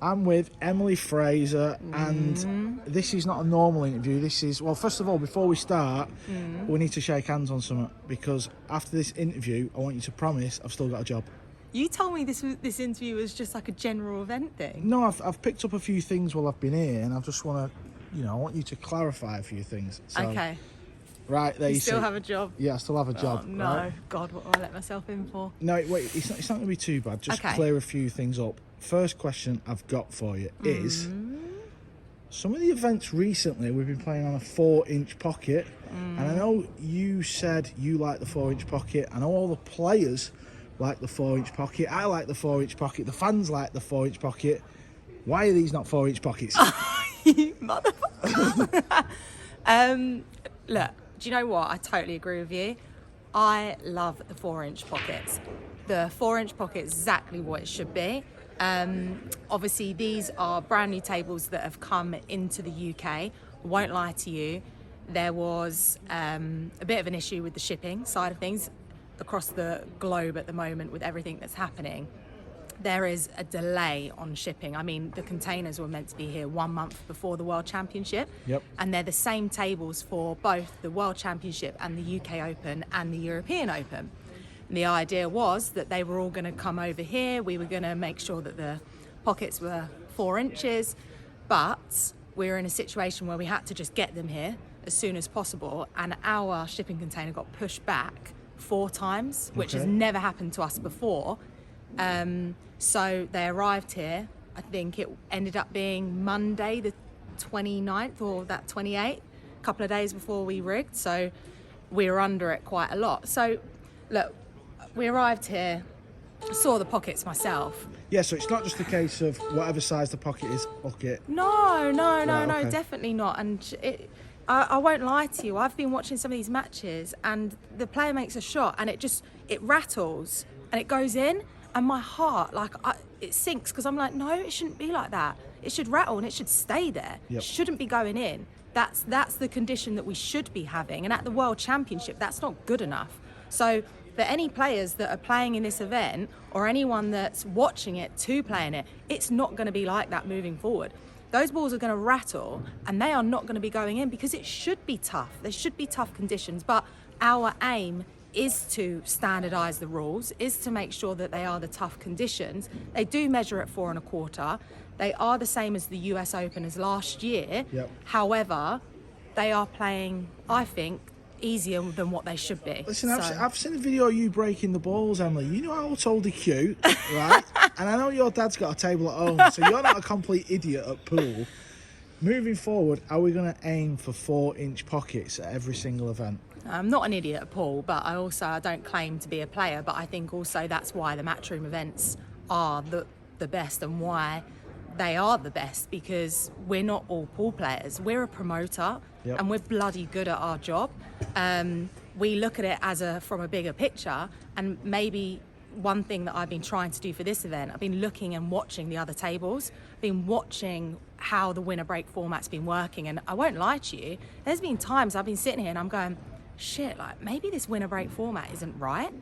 I'm with Emily Fraser, and this is not a normal interview. This is, well, first of all, before we start, we need to shake hands on something, because after this interview, I want you to promise I've still got a job. You told me this interview was just like a general event thing. No, I've picked up a few things while I've been here, and I just want to, I want you to clarify a few things. So, Okay. Right, there you still see. have a job? Yeah, I still have a job. Oh, no. Right? God, what do I let myself in for? No, wait, it's not going to be too bad. Just Okay. clear a few things up. First question I've got for you is, some of the events recently, we've been playing on a 4-inch pocket, and I know you said you like the 4-inch pocket. I know all the players like the 4-inch pocket. I like the 4-inch pocket. The fans like the 4-inch pocket. Why are these not 4-inch pockets? You motherfucker. Look, do you know what? I totally agree with you. I love the 4-inch pockets. The 4-inch pocket is exactly what it should be. Obviously, these are brand new tables that have come into the UK. I won't lie to you. There was a bit of an issue with the shipping side of things across the globe at the moment with everything that's happening. There is a delay on shipping. I mean, the containers were meant to be here 1 month before the World Championship. Yep. And they're the same tables for both the World Championship and the UK Open and the European Open. And the idea was that they were all going to come over here. We were going to make sure that the pockets were 4 inches. But we were in a situation where we had to just get them here as soon as possible. And our shipping container got pushed back 4 times, which has never happened to us before. So they arrived here. I think it ended up being Monday the 29th or that 28th, a couple of days before we rigged. So we were under it quite a lot. So look, we arrived here, saw the pockets myself. Yeah, so it's not just a case of whatever size the pocket is, pocket. No, okay. definitely not. And I won't lie to you. I've been watching some of these matches, and the player makes a shot, and it rattles, and it goes in, and my heart, it sinks, because I'm like, no, it shouldn't be like that. It should rattle, and it should stay there. Yep. It shouldn't be going in. That's the condition that we should be having. And at the World Championship, that's not good enough. So for any players that are playing in this event, or anyone that's watching it to play in it, it's not going to be like that moving forward. Those balls are going to rattle, and they are not going to be going in, because it should be tough. There should be tough conditions, but our aim is to standardise the rules, is to make sure that they are the tough conditions. They do measure at 4 1/4. They are the same as the US Open as last year. Yep. However, they are playing, I think, easier than what they should be. Listen, I've seen a video of you breaking the balls, Emily. You know how totally cute, right? And I know your dad's got a table at home, so you're not a complete idiot at pool. Moving forward, are we going to aim for 4-inch pockets at every single event? I'm not an idiot at pool, but I don't claim to be a player, but I think also that's why the matchroom events are the best, and why they are the best, because we're not all pool players. We're a promoter. Yep. And we're bloody good at our job. We look at it from a bigger picture, and maybe one thing that I've been trying to do for this event, I've been looking and watching the other tables, been watching how the winner break format's been working, and I won't lie to you, there's been times I've been sitting here and I'm going, shit, maybe this winner break format isn't right.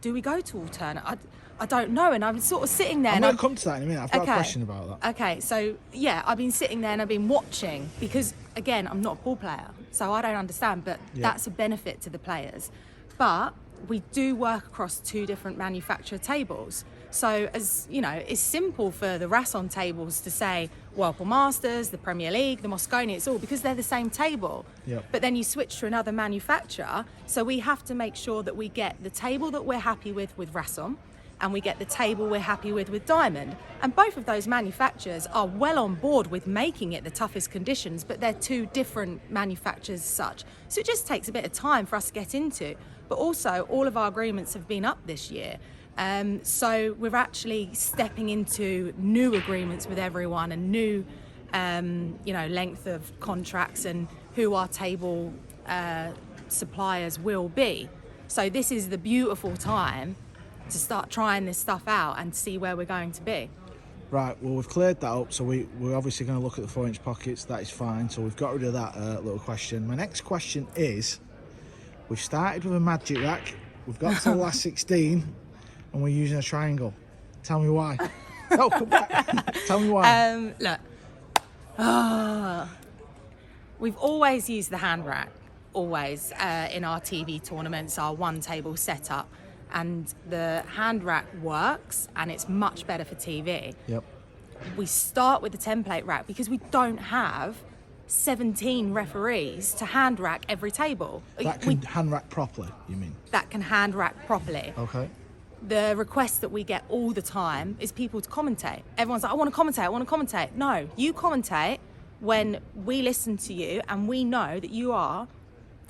Do we go to alternate? I don't know, and I'm sort of sitting there. I'm going to come to that in a minute. I've got a question about that. Okay, so yeah, I've been sitting there and I've been watching, because again, I'm not a ball player, so I don't understand, but that's a benefit to the players. But we do work across 2 different manufacturer tables. So as you know, it's simple for the Rasson tables to say Whirlpool Masters, the Premier League, the Mosconi, it's all because they're the same table. Yep. But then you switch to another manufacturer, so we have to make sure that we get the table that we're happy with Rasson, and we get the table we're happy with Diamond. And both of those manufacturers are well on board with making it the toughest conditions, but they're 2 different manufacturers as such. So it just takes a bit of time for us to get into. But also, all of our agreements have been up this year. So we're actually stepping into new agreements with everyone, and new, length of contracts, and who our table suppliers will be. So this is the beautiful time to start trying this stuff out and see where we're going to be. Right, well, we've cleared that up, so we're obviously going to look at the 4-inch pockets. That is fine, so we've got rid of that little question. My next question is, we've started with a magic rack, we've got to the last 16, and we're using a triangle. Tell me why. No, come back. Tell me why. Look, we've always used the hand rack, always, in our TV tournaments, our one table setup. And the hand rack works, and it's much better for TV. Yep. We start with the template rack because we don't have 17 referees to hand rack every table. That can hand rack properly, you mean? That can hand rack properly. Okay. The request that we get all the time is people to commentate. Everyone's like, I want to commentate. No, you commentate when we listen to you and we know that you are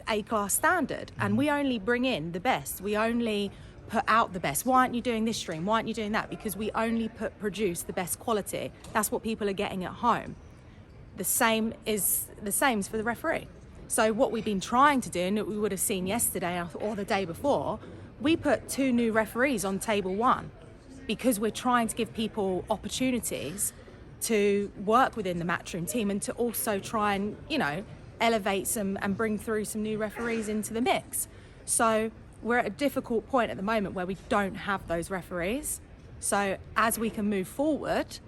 A-class standard, and we only bring in the best. We only put out the best. Why aren't you doing this stream? Why aren't you doing that? Because we only produce the best quality. That's what people are getting at home. The same for the referee. So what we've been trying to do, and we would have seen yesterday or the day before, we put 2 new referees on table 1 because we're trying to give people opportunities to work within the matchroom team and to also try and, elevate some and bring through some new referees into the mix. So we're at a difficult point at the moment where we don't have those referees. So as we can move forward,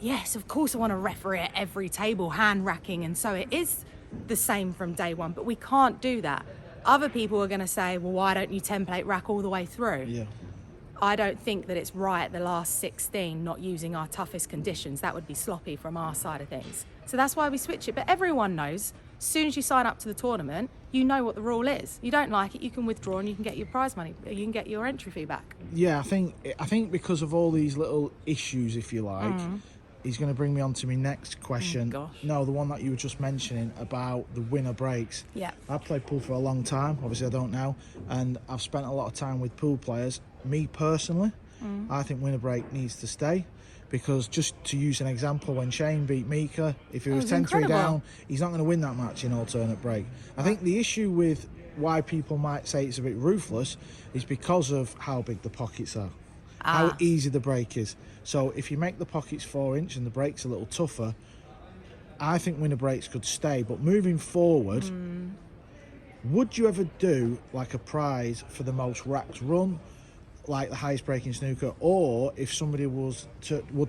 yes, of course I want to referee at every table, hand racking, and so it is the same from day one, but we can't do that. Other people are going to say, well, why don't you template rack all the way through? Yeah. I don't think that it's right, the last 16 not using our toughest conditions. That would be sloppy from our side of things. So that's why we switch it. But everyone knows, as soon as you sign up to the tournament, you know what the rule is. You don't like it, you can withdraw and you can get your prize money. You can get your entry fee back. Yeah, I think because of all these little issues, if you like, he's going to bring me on to my next question. Oh, gosh. No, the one that you were just mentioning about the winner breaks. Yeah. I've played pool for a long time. Obviously, I don't now. And I've spent a lot of time with pool players. Me personally, I think winner break needs to stay. Because just to use an example, when Shane beat Mika, if he was 10-3 down, he's not going to win that match in alternate break. I think the issue with why people might say it's a bit ruthless is because of how big the pockets are. How easy the break is. So if you make the pockets 4-inch and the break's a little tougher, I think winner breaks could stay. But moving forward, would you ever do like a prize for the most racks run, like the highest break in snooker, or if somebody would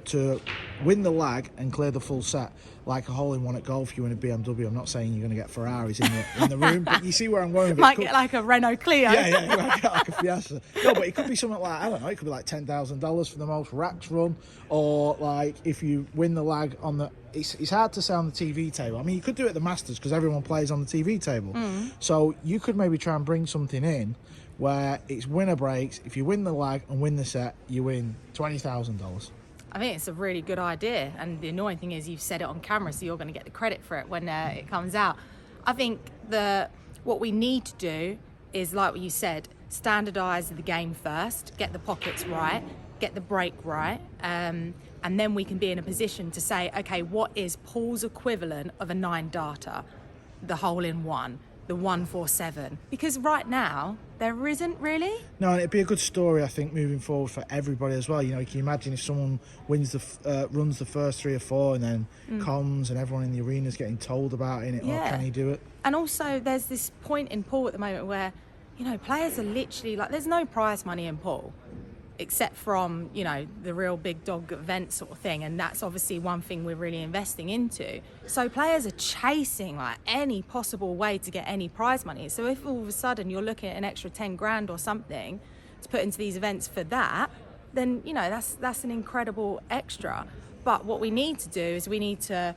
to win the lag and clear the full set, like a hole-in-one at golf, you win a BMW. I'm not saying you're going to get Ferraris in the room, but you see where I'm going with it. Might get like a Renault Clio. Yeah, you might get like a Fiesta. No, but it could be something like, I don't know, it could be like $10,000 for the most racks run, or like if you win the lag on the... It's hard to say on the TV table. I mean, you could do it at the Masters because everyone plays on the TV table. So you could maybe try and bring something in where it's winner breaks. If you win the lag and win the set, you win $20,000. I think it's a really good idea, and the annoying thing is you've said it on camera, so you're going to get the credit for it when it comes out. I think what we need to do is, like what you said, standardise the game first, get the pockets right, get the break right, and then we can be in a position to say, okay, what is Paul's equivalent of a 9-darter, the hole-in-one, the 147? Because right now there isn't really. No, and it'd be a good story, I think, moving forward for everybody as well. You know, can you imagine if someone runs the first 3 or 4 and then comms and everyone in the arena is getting told about it, or can he do it? And also there's this point in pool at the moment where, players are literally like, there's no prize money in pool except from, the real big dog event sort of thing. And that's obviously one thing we're really investing into. So players are chasing like any possible way to get any prize money. So if all of a sudden you're looking at an extra 10 grand or something to put into these events for that, then, that's an incredible extra. But what we need to do is we need to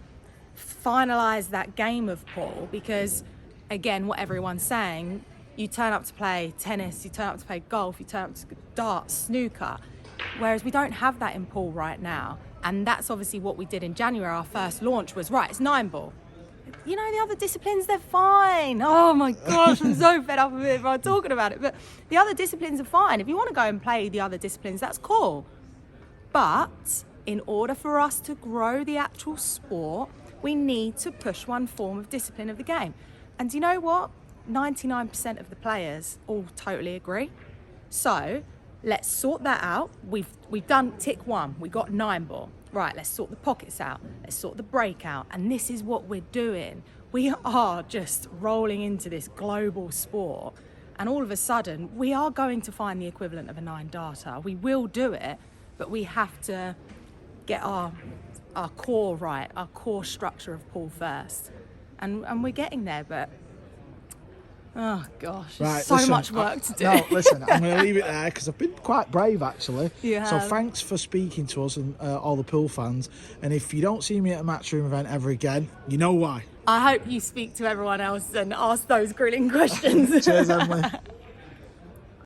finalise that game of pool, because again, what everyone's saying, you turn up to play tennis, you turn up to play golf, you turn up to darts, snooker, whereas we don't have that in pool right now. And that's obviously what we did in January. Our first launch was, right, it's 9-ball. The other disciplines, they're fine. Oh my gosh, I'm so fed up with everyone talking about it. But the other disciplines are fine. If you want to go and play the other disciplines, that's cool. But in order for us to grow the actual sport, we need to push one form of discipline of the game. And do you know what? 99% of the players all totally agree. So let's sort that out. We've done tick 1. We got 9-ball. Right, let's sort the pockets out. Let's sort the break out. And this is what we're doing. We are just rolling into this global sport. And all of a sudden, we are going to find the equivalent of a 9-darter. We will do it, but we have to get our core right, our core structure of pool first, and we're getting there. But oh gosh, there's so much work to do. No, listen, I'm going to leave it there because I've been quite brave actually. You So have. thanks for speaking to us and all the pool fans. And if you don't see me at a matchroom event ever again, you know why. I hope you speak to everyone else and ask those grilling questions. Cheers, Emily.